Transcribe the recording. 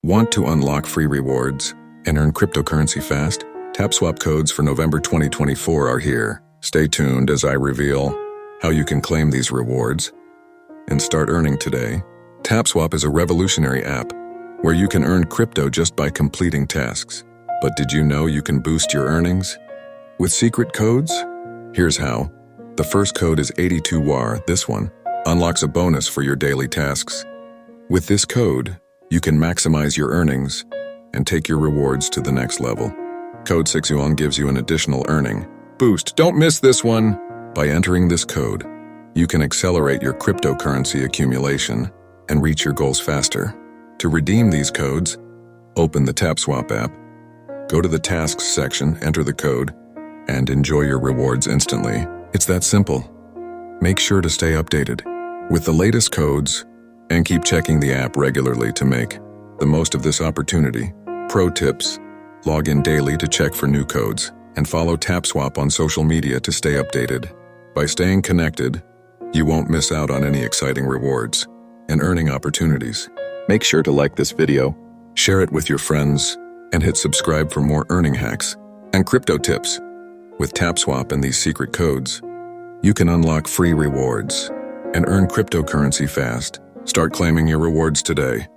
Want to unlock free rewards and earn cryptocurrency fast? Tapswap codes for November 2024 are here. Stay tuned as I reveal how you can claim these rewards and start earning today. Tapswap is a revolutionary app where you can earn crypto just by completing tasks. But did you know you can boost your earnings with secret codes? Here's how. The first code is 82WAR. This one unlocks a bonus for your daily tasks. With this code, you can maximize your earnings and take your rewards to the next level. Code 6yuan gives you an additional earning boost. Don't miss this one. By entering this code, you can accelerate your cryptocurrency accumulation and reach your goals faster. To redeem these codes, open the Tapswap app, go to the Tasks section, enter the code, and enjoy your rewards instantly. It's that simple. Make sure to stay updated with the latest codes and keep checking the app regularly to make the most of this opportunity. Pro tips: log in daily to check for new codes and follow Tapswap on social media to stay updated. By staying connected, you won't miss out on any exciting rewards and earning opportunities. Make sure to like this video, share it with your friends, and hit subscribe for more earning hacks and crypto tips. With Tapswap and these secret codes, you can unlock free rewards and earn cryptocurrency fast. Start claiming your rewards today.